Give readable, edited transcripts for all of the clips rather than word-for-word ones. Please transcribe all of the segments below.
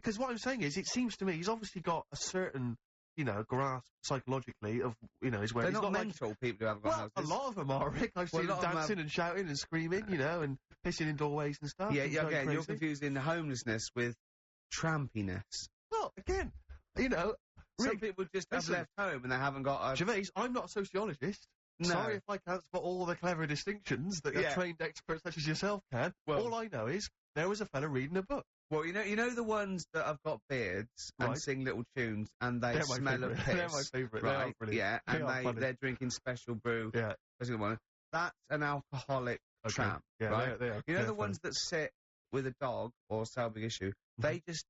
because what I'm saying is, it seems to me he's obviously got a certain, you know, grasp psychologically of, you know, his way. They're He's not like- mental, people who haven't got Well, a houses. lot of them are, Rick. I've Well, seen a them lot of 'em dancing and shouting and screaming, you know, and pissing in doorways and stuff. Yeah, and yeah, going again, you're crazy. confusing homelessness with trampiness. Well, again, you know, Some Rick, people just have listen. left home and they haven't got a... Gervais, I'm not a sociologist. No. Sorry if I can't spot all the clever distinctions that Yeah. a trained expert such as yourself can. Well- all I know is there was a fella reading a book. Well, you know the ones that have got beards and Right. sing little tunes and they They're my smell of favourite. piss. They're my favourite. They are Right, brilliant. yeah, They and are funny. they're drinking special brew. Yeah. That's the one. That's an alcoholic Okay. tramp, Yeah, right? they are. You know they're the funny. ones that sit with a dog or sell big issue? They just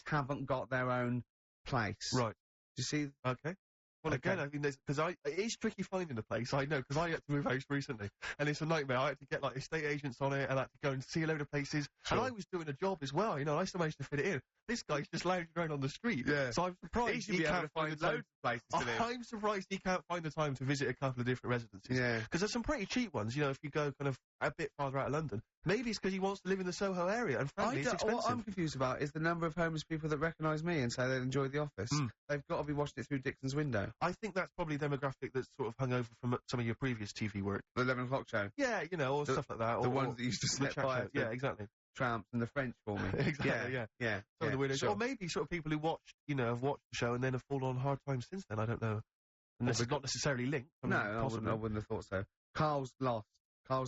haven't got their own place. Right. Do you see? Okay. Well, Okay. again, I mean, because it is tricky finding a place. I know, because I had to move house recently, and it's a nightmare. I had to get like estate agents on it, and I had to go and see a load of places. Sure. And I was doing a job as well, you know. I still managed to fit it in. This guy's just lounging around on the street. Yeah. So I'm surprised should be able to find the time. loads of places to live. I'm surprised he can't find the time to visit a couple of different residences. Yeah. Because there's some pretty cheap ones, you know, if you go kind of a bit farther out of London. Maybe it's because he wants to live in the Soho area, and frankly, it's expensive. What I'm confused about is the number of homeless people that recognise me and say they enjoy The Office. Mm. They've got to be watching it through Dixon's window. I think that's probably the demographic that's sort of hung over from some of your previous TV work. The 11 o'clock show. Yeah, you know, or stuff like that. The or, ones that used to the set chat fire show. to Yeah, exactly. tramps and the French for me. Exactly, yeah. Yeah. Some of the weirdos. sure. Or maybe sort of people who watched, you know, have watched the show and then have fallen on hard times since then. I don't know. Unless it's not necessarily linked. I mean, No, possibly. I wouldn't have thought so. Carl's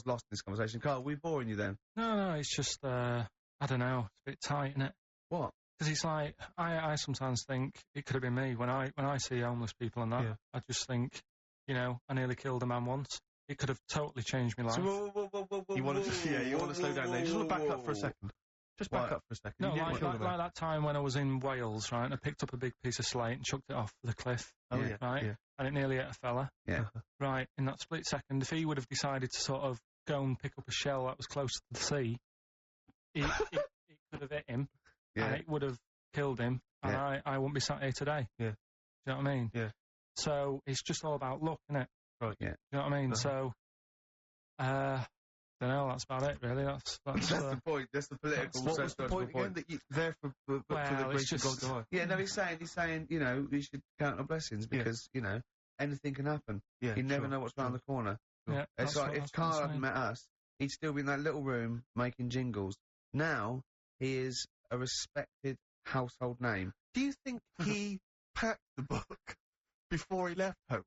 lost in this conversation. Carl, we boring you then? No, it's just, I don't know, it's a bit tight, isn't it? What? Because it's like, I sometimes think it could have been me. When I see homeless people and that, Yeah. I just think, you know, I nearly killed a man once. It could have totally changed my life. So, whoa, You want to, you want to slow down there. You just want to back up for a second. Just back What? up for a second. No, You didn't like kill the man. that time when I was in Wales, right, and I picked up a big piece of slate and chucked it off the cliff, Oh, yeah. right, Yeah. and it nearly hit a fella. Yeah. Right, in that split second, if he would have decided to sort of go and pick up a shell that was close to the sea, it could have hit him, Yeah. and it would have killed him, and Yeah. I wouldn't be sat here today. Yeah. Do you know what I mean? Yeah. So it's just all about luck, isn't it? Right. Yeah. Do you know what I mean? Uh-huh. So, don't know, that's about it, really. That's That's the point. That's the political, What was the sociological point again? That you there for the Well, grace it's of God just- to lie? Yeah, no, he's saying, you know, we should count our blessings because, you know, anything can happen. Yeah, You never sure, know what's round the corner. Yeah, It's that's like what- if that's what I'm Carl hadn't saying. met us, he'd still be in that little room making jingles. Now he is a respected household name. Do you think he packed the book before he left home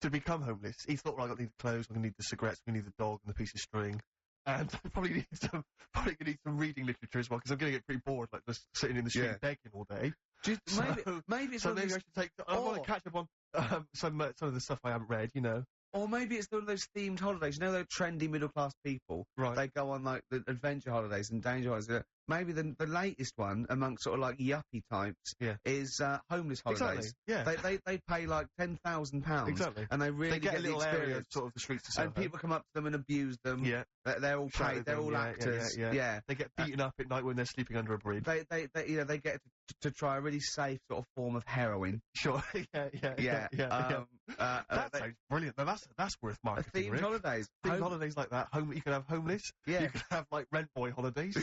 to become homeless? He thought, right, I need the clothes, I'm going to need the cigarettes, I'm going to need the dog and the piece of string. And I probably going to need some reading literature as well, because I'm going to get pretty bored, like, just sitting in the street Yeah. begging all day. Maybe it's So one of maybe those, I should take... I want to catch up on some of the stuff I haven't read, you know. or maybe it's one of those themed holidays. You know those trendy middle class people? Right. They go on like the adventure holidays and danger holidays. Maybe the latest one amongst sort of like yuppie types Yeah. is homeless holidays. Exactly, yeah. They pay like £10,000. Exactly. And they really They get a the little area of experience. sort of the streets of Soho. And people come up to them and abuse them. Yeah. They're all Shout paid. at They're them, all yeah, actors. yeah. They get beaten up at night when they're sleeping under a bridge. They you know, they get to try a really safe sort of form of heroin. Sure. yeah. That They- sounds brilliant. Now that's worth a marketing. themed Rick. holidays. Themed holidays like that. You can have homeless. Yeah. You can have like rent boy holidays.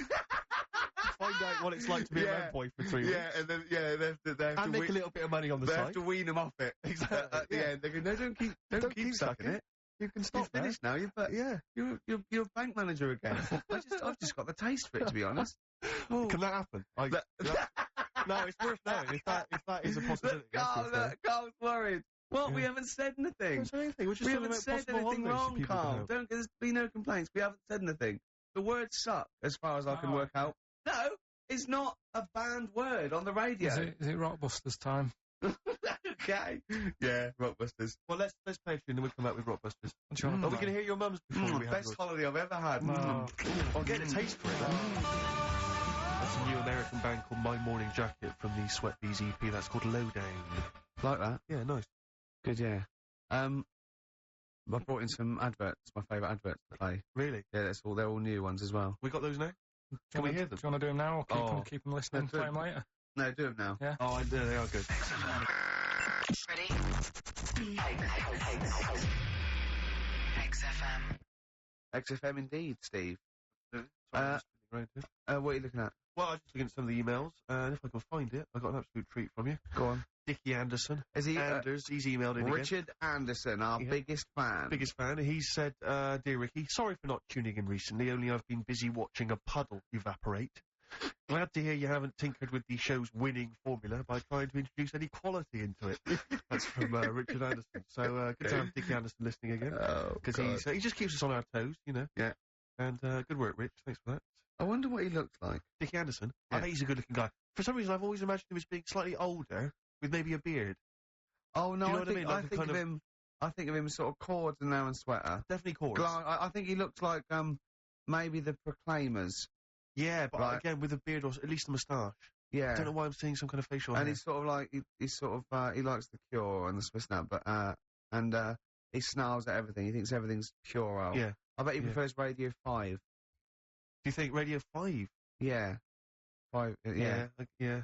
Find out what it's like to be a rent boy for 3 weeks. and then they have And make a little bit of money on the they side. have to wean them off it. Exactly, At the yeah. end, they go, no, don't keep sucking it. You can You're stop there. finished now. Yeah. You're a bank manager again. I've just got the taste for it, to be honest. Oh. Can that happen? No, it's worth knowing. If that is a possibility. that's worth knowing. Carl's worried. What? We Yeah. haven't said anything. Don't say anything. We're just We talking haven't about said possible anything holidays wrong, people can Carl. have. There's been no complaints. We haven't said anything. The word suck, as far as I can Oh. work out. No, it's not a banned word on the radio. Is it Rockbusters time? Okay. Yeah, Rockbusters. Well, let's play a tune and we'll come out with Rockbusters. Do you want Are we to going to hear your mum's before we have Best yours? holiday I've ever had. No. I'll get a taste for it. That's a new American band called My Morning Jacket from the Sweat Bees EP. That's called Lowdown. Like that. Yeah, nice. Good, yeah. I brought in some adverts, my favourite adverts to play. Really? Yeah, they're all new ones as well. We got those now? Can we hear them? Do you want to do them now or keep them listening, do play it. them later? No, do them now. Yeah. Oh, yeah, they are good. Ready? XFM. XFM indeed, Steve. Sorry, I'm just spinning around here. What are you looking at? Well, I was just looking at some of the emails, and if I can find it, I got an absolute treat from you. Go on. Dickie Anderson. Is he Anders, he's emailed in again. Richard Anderson, our Yeah. biggest fan. Biggest fan. He said, Dear Ricky, sorry for not tuning in recently, only I've been busy watching a puddle evaporate. Glad to hear you haven't tinkered with the show's winning formula by trying to introduce any quality into it. That's from Richard Anderson. So good to have Dickie Anderson listening again. Oh, Because God. he just keeps us on our toes, you know. Yeah. And good work, Rich. Thanks for that. I wonder what he looks like. Dickie Anderson. Yeah. I think he's a good-looking guy. For some reason, I've always imagined him as being slightly older, with maybe a beard. Oh, no, Do you know I what I think, mean? Like I the think kind of of- him... I think of him sort of cords and now and sweater. Definitely chords. I think he looks like, maybe the Proclaimers. Yeah, but Right. again, with a beard or at least a moustache. Yeah. I don't know why I'm seeing some kind of facial And hair. he's sort of like, he's sort of, he likes the Cure and the Swiss Nut, but, he snarls at everything. He thinks everything's pure. Yeah. I bet he Yeah. prefers Radio 5. Do you think Radio 5? Yeah. 5, yeah. Yeah.